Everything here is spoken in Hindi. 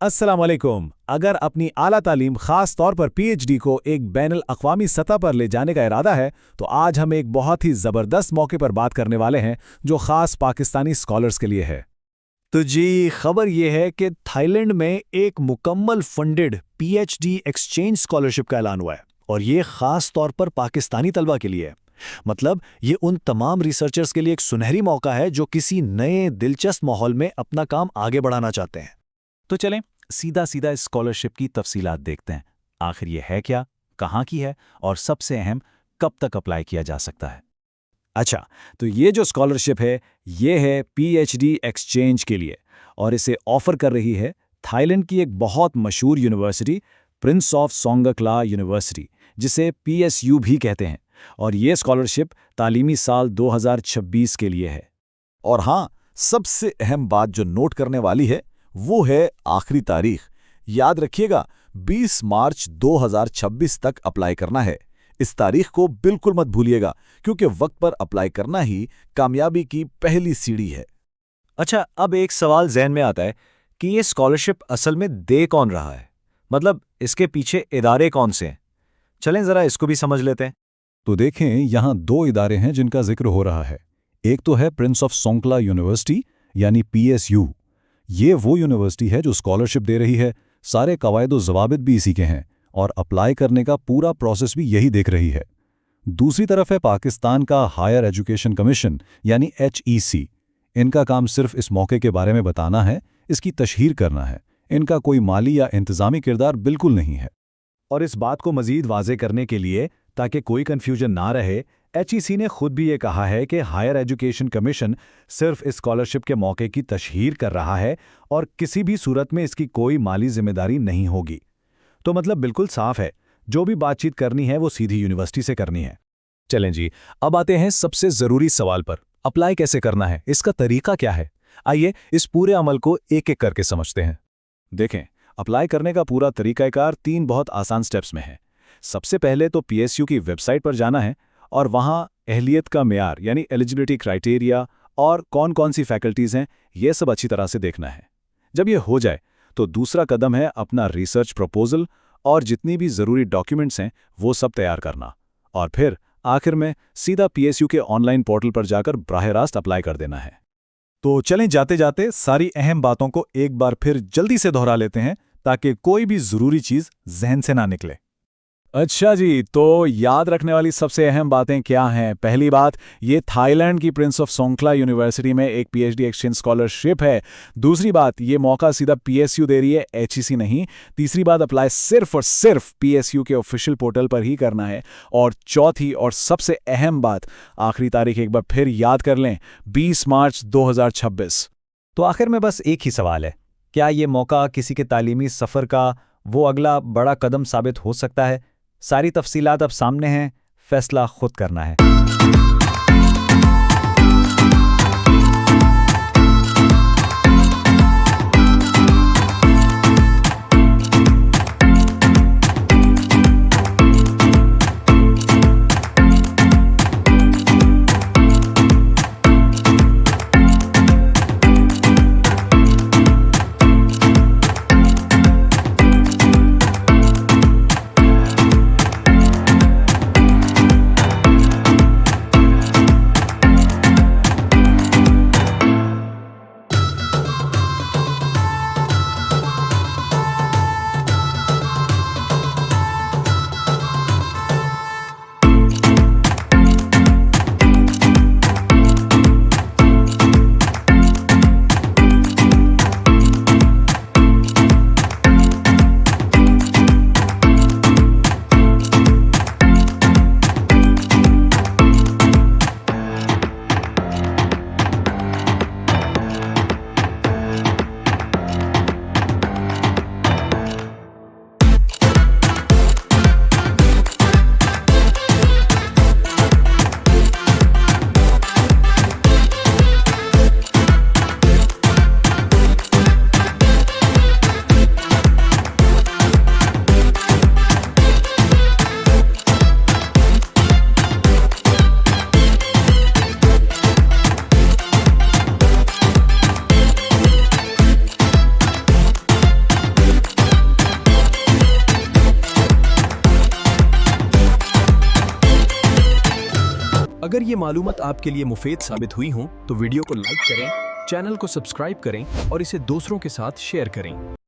अस्सलाम वालेकुम। अगर अपनी आला तालीम खास तौर पर पीएचडी को एक बैनुल अक़वामी सतह पर ले जाने का इरादा है तो आज हम एक बहुत ही ज़बरदस्त मौके पर बात करने वाले हैं जो ख़ास पाकिस्तानी स्कॉलर्स के लिए है। तो जी खबर ये है कि थाईलैंड में एक मुकम्मल फंडेड पीएचडी एक्सचेंज स्कॉलरशिप का ऐलान हुआ है और ये खास तौर पर पाकिस्तानी तलबा के लिए है। मतलब ये उन तमाम रिसर्चर्स के लिए एक सुनहरी मौका है जो किसी नए दिलचस्प माहौल में अपना काम आगे बढ़ाना चाहते हैं। तो चलें सीधा सीधा इस स्कॉलरशिप की तफसीलात देखते हैं। आखिर ये है क्या, कहाँ की है और सबसे अहम कब तक अप्लाई किया जा सकता है। अच्छा, तो ये जो स्कॉलरशिप है ये है पीएचडी एक्सचेंज के लिए और इसे ऑफर कर रही है थाईलैंड की एक बहुत मशहूर university Prince of Songkhla university, जिसे पीएसयू भी कहते हैं। और ये स्कॉलरशिप तालीमी साल 2026 के लिए है। और हाँ, सबसे अहम बात जो नोट करने वाली है वो है आखिरी तारीख। याद रखिएगा 20 मार्च 2026 तक अप्लाई करना है। इस तारीख को बिल्कुल मत भूलिएगा क्योंकि वक्त पर अप्लाई करना ही कामयाबी की पहली सीढ़ी है। अच्छा, अब एक सवाल ज़हन में आता है कि ये स्कॉलरशिप असल में दे कौन रहा है, मतलब इसके पीछे इदारे कौन से हैं। चलें ज़रा इसको भी समझ लेते हैं। तो देखें, यहाँ दो इदारे हैं जिनका जिक्र हो रहा है। एक तो है प्रिंस ऑफ सोंगखला यूनिवर्सिटी यानी पीएसयू। ये वो यूनिवर्सिटी है जो स्कॉलरशिप दे रही है, सारे कवायद ज़वाबित भी इसी के हैं और अप्लाई करने का पूरा प्रोसेस भी यही देख रही है। दूसरी तरफ है पाकिस्तान का हायर एजुकेशन कमीशन यानी HEC। इनका काम सिर्फ इस मौके के बारे में बताना है, इसकी तशहीर करना है। इनका कोई माली या इंतज़ामी किरदार बिल्कुल नहीं है। और इस बात को मज़ीद वाज़े करने के लिए, ताकि कोई कन्फ्यूजन ना रहे, HEC ने खुद भी ये कहा है कि हायर एजुकेशन कमीशन सिर्फ इस स्कॉलरशिप के मौके की तशहीर कर रहा है और किसी भी सूरत में इसकी कोई माली जिम्मेदारी नहीं होगी। तो मतलब बिल्कुल साफ है, जो भी बातचीत करनी है वो सीधी यूनिवर्सिटी से करनी है। चलें जी, अब आते हैं सबसे ज़रूरी सवाल पर। अप्लाई कैसे करना है, इसका तरीका क्या है। आइए इस पूरे अमल को एक एक करके समझते हैं। देखें, अप्लाई करने का पूरा तरीकाकार 3 बहुत आसान स्टेप्स में है। सबसे पहले तो पीएसयू की वेबसाइट पर जाना है और वहाँ अहलियत का मेयार यानी एलिजिबिलिटी क्राइटेरिया और कौन कौन सी फैकल्टीज़ हैं ये सब अच्छी तरह से देखना है। जब ये हो जाए तो दूसरा कदम है अपना रिसर्च प्रपोजल और जितनी भी ज़रूरी डॉक्यूमेंट्स हैं वो सब तैयार करना। और फिर आखिर में सीधा पीएसयू के ऑनलाइन पोर्टल पर जाकर बराह रास्त अप्लाई कर देना है। तो चलें जाते जाते सारी अहम बातों को एक बार फिर जल्दी से दोहरा लेते हैं ताकि कोई भी ज़रूरी चीज़ जहन से ना निकले। अच्छा जी, तो याद रखने वाली सबसे अहम बातें क्या हैं। पहली बात, ये थाईलैंड की प्रिंस ऑफ सोंगखला यूनिवर्सिटी में एक पीएचडी एक्सचेंज स्कॉलरशिप है। दूसरी बात, ये मौका सीधा पीएसयू दे रही है, HEC नहीं। तीसरी बात, अप्लाई सिर्फ और सिर्फ पीएसयू के ऑफिशियल पोर्टल पर ही करना है। और चौथी और सबसे अहम बात, आखिरी तारीख एक बार फिर याद कर लें, 20 मार्च 2026। तो आखिर में बस एक ही सवाल है, क्या ये मौका किसी के तालीमी सफ़र का वो अगला बड़ा कदम साबित हो सकता है। सारी तफसीलात अब सामने हैं, फैसला खुद करना है। ये मालूमात आपके लिए मुफीद साबित हुई हों तो वीडियो को लाइक करें, चैनल को सब्सक्राइब करें और इसे दूसरों के साथ शेयर करें।